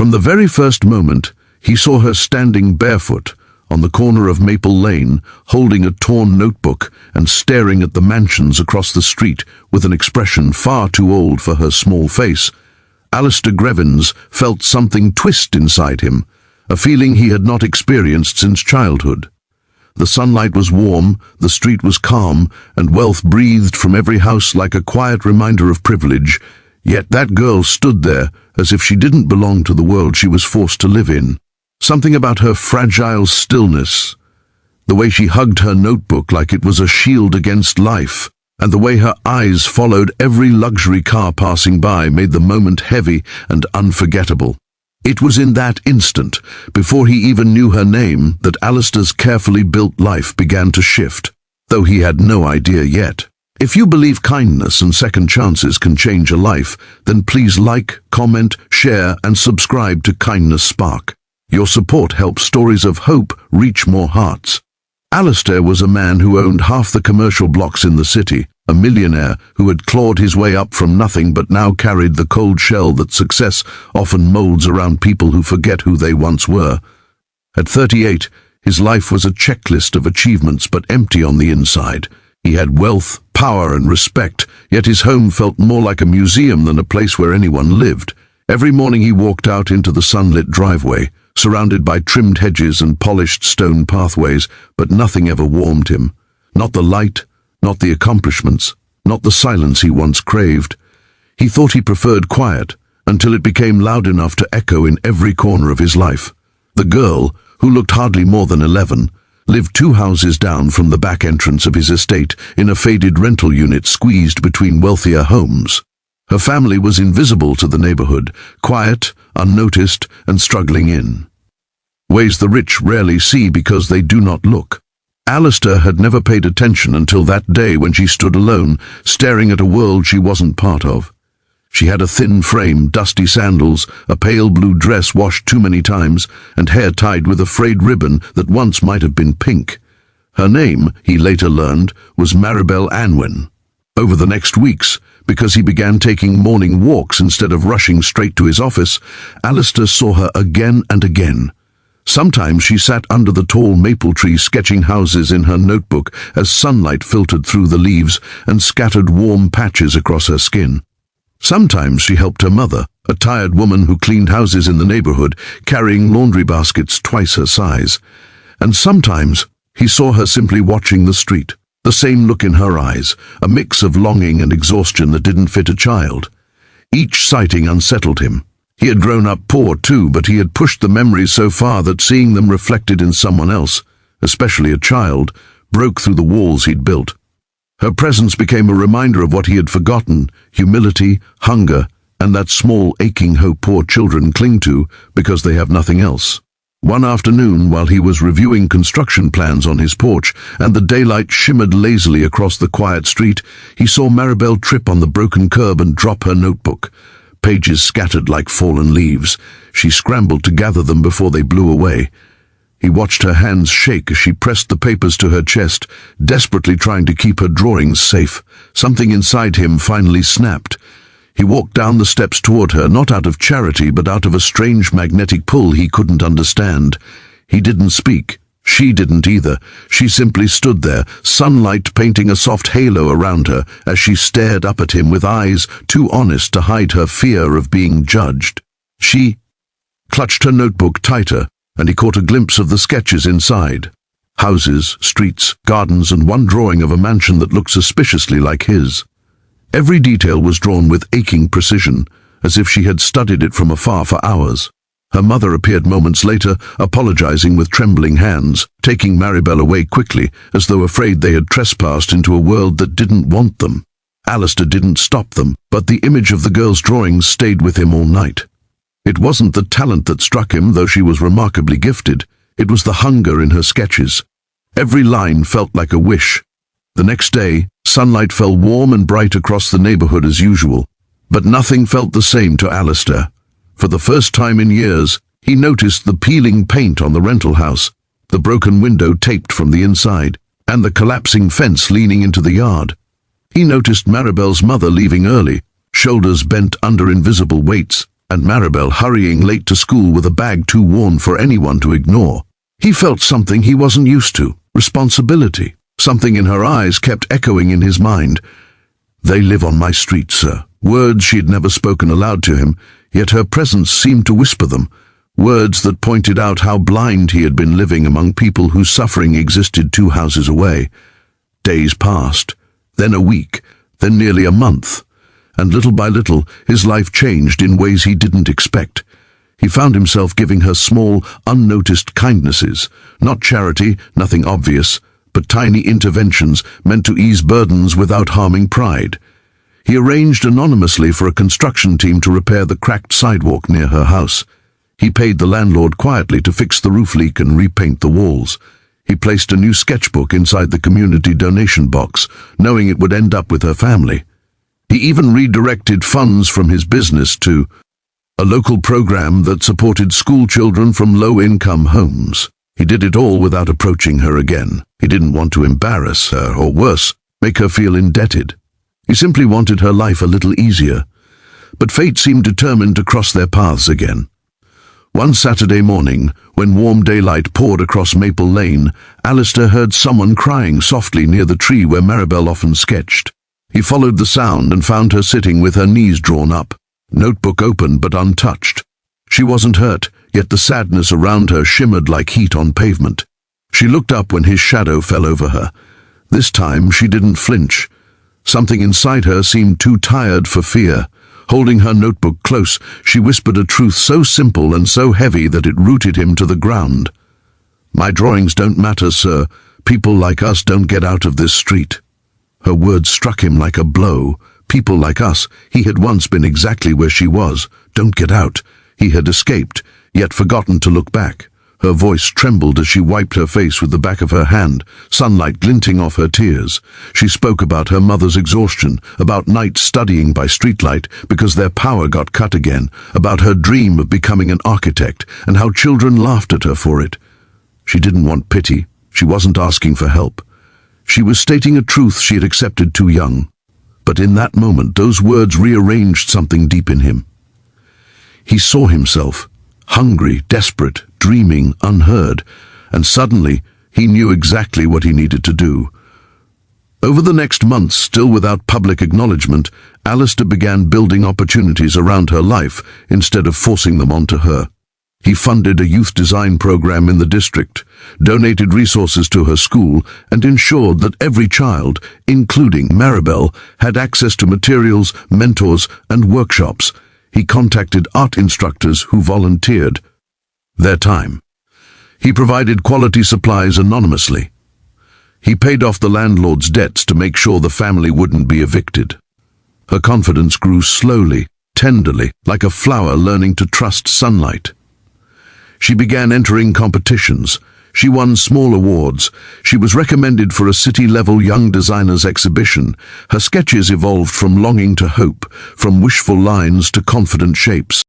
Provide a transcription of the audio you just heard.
From the very first moment, he saw her standing barefoot on the corner of Maple Lane, holding a torn notebook and staring at the mansions across the street with an expression far too old for her small face. Alistair Grevins felt something twist inside him, a feeling he had not experienced since childhood. The sunlight was warm, the street was calm, and wealth breathed from every house like a quiet reminder of privilege. Yet that girl stood there as if she didn't belong to the world she was forced to live in. Something about her fragile stillness, the way she hugged her notebook like it was a shield against life, and the way her eyes followed every luxury car passing by made the moment heavy and unforgettable. It was in that instant, before he even knew her name, that Alistair's carefully built life began to shift, though he had no idea yet. If you believe kindness and second chances can change a life, then please like, comment, share, and subscribe to Kindness Spark. Your support helps stories of hope reach more hearts. Alistair was a man who owned half the commercial blocks in the city, a millionaire who had clawed his way up from nothing but now carried the cold shell that success often molds around people who forget who they once were. At 38, his life was a checklist of achievements but empty on the inside. He had wealth, power, and respect, yet his home felt more like a museum than a place where anyone lived. Every morning he walked out into the sunlit driveway, surrounded by trimmed hedges and polished stone pathways, but nothing ever warmed him. Not the light, not the accomplishments, not the silence he once craved. He thought he preferred quiet, until it became loud enough to echo in every corner of his life. The girl, who looked hardly more than 11, lived 2 houses down from the back entrance of his estate in a faded rental unit squeezed between wealthier homes. Her family was invisible to the neighborhood, quiet, unnoticed, and struggling in ways the rich rarely see because they do not look. Alistair had never paid attention until that day when she stood alone, staring at a world she wasn't part of. She had a thin frame, dusty sandals, a pale blue dress washed too many times, and hair tied with a frayed ribbon that once might have been pink. Her name, he later learned, was Maribel Anwen. Over the next weeks, because he began taking morning walks instead of rushing straight to his office, Alistair saw her again and again. Sometimes she sat under the tall maple tree sketching houses in her notebook as sunlight filtered through the leaves and scattered warm patches across her skin. Sometimes she helped her mother, a tired woman who cleaned houses in the neighborhood, carrying laundry baskets twice her size. And sometimes he saw her simply watching the street, the same look in her eyes, a mix of longing and exhaustion that didn't fit a child. Each sighting unsettled him. He had grown up poor too, but he had pushed the memories so far that seeing them reflected in someone else, especially a child, broke through the walls he'd built. Her presence became a reminder of what he had forgotten: humility, hunger, and that small aching hope poor children cling to because they have nothing else. One afternoon, while he was reviewing construction plans on his porch and the daylight shimmered lazily across the quiet street, he saw Maribel trip on the broken curb and drop her notebook. Pages scattered like fallen leaves. She scrambled to gather them before they blew away. He watched her hands shake as she pressed the papers to her chest, desperately trying to keep her drawings safe. Something inside him finally snapped. He walked down the steps toward her, not out of charity, but out of a strange magnetic pull he couldn't understand. He didn't speak. She didn't either. She simply stood there, sunlight painting a soft halo around her as she stared up at him with eyes too honest to hide her fear of being judged. She clutched her notebook tighter, and he caught a glimpse of the sketches inside. Houses, streets, gardens, and one drawing of a mansion that looked suspiciously like his. Every detail was drawn with aching precision, as if she had studied it from afar for hours. Her mother appeared moments later, apologizing with trembling hands, taking Maribel away quickly, as though afraid they had trespassed into a world that didn't want them. Alistair didn't stop them, but the image of the girl's drawings stayed with him all night. It wasn't the talent that struck him, though she was remarkably gifted. It was the hunger in her sketches. Every line felt like a wish. The next day, sunlight fell warm and bright across the neighborhood as usual, but nothing felt the same to Alistair. For the first time in years, he noticed the peeling paint on the rental house, the broken window taped from the inside, and the collapsing fence leaning into the yard. He noticed Maribel's mother leaving early, shoulders bent under invisible weights, and Maribel hurrying late to school with a bag too worn for anyone to ignore. He felt something he wasn't used to, responsibility. Something in her eyes kept echoing in his mind. "They live on my street, sir." Words she had never spoken aloud to him, yet her presence seemed to whisper them. Words that pointed out how blind he had been living among people whose suffering existed 2 houses away. Days passed, then a week, then nearly a month, and little by little his life changed in ways he didn't expect. He found himself giving her small, unnoticed kindnesses, not charity, nothing obvious, but tiny interventions meant to ease burdens without harming pride. He arranged anonymously for a construction team to repair the cracked sidewalk near her house. He paid the landlord quietly to fix the roof leak and repaint the walls. He placed a new sketchbook inside the community donation box, knowing it would end up with her family. He even redirected funds from his business to a local program that supported school children from low-income homes. He did it all without approaching her again. He didn't want to embarrass her, or worse, make her feel indebted. He simply wanted her life a little easier. But fate seemed determined to cross their paths again. One Saturday morning, when warm daylight poured across Maple Lane, Alistair heard someone crying softly near the tree where Maribel often sketched. He followed the sound and found her sitting with her knees drawn up, notebook open but untouched. She wasn't hurt, yet the sadness around her shimmered like heat on pavement. She looked up when his shadow fell over her. This time she didn't flinch. Something inside her seemed too tired for fear. Holding her notebook close, she whispered a truth so simple and so heavy that it rooted him to the ground. "My drawings don't matter, sir. People like us don't get out of this street." Her words struck him like a blow. People like us. He had once been exactly where she was. Don't get out. He had escaped, yet forgotten to look back. Her voice trembled as she wiped her face with the back of her hand, sunlight glinting off her tears. She spoke about her mother's exhaustion, about nights studying by streetlight because their power got cut again, about her dream of becoming an architect, and how children laughed at her for it. She didn't want pity. She wasn't asking for help. She was stating a truth she had accepted too young. But in that moment, those words rearranged something deep in him. He saw himself, hungry, desperate, dreaming, unheard, and suddenly he knew exactly what he needed to do. Over the next months, still without public acknowledgement, Alistair began building opportunities around her life instead of forcing them onto her. He funded a youth design program in the district, donated resources to her school, and ensured that every child, including Maribel, had access to materials, mentors, and workshops. He contacted art instructors who volunteered their time. He provided quality supplies anonymously. He paid off the landlord's debts to make sure the family wouldn't be evicted. Her confidence grew slowly, tenderly, like a flower learning to trust sunlight. She began entering competitions. She won small awards. She was recommended for a city-level Young Designers exhibition. Her sketches evolved from longing to hope, from wishful lines to confident shapes.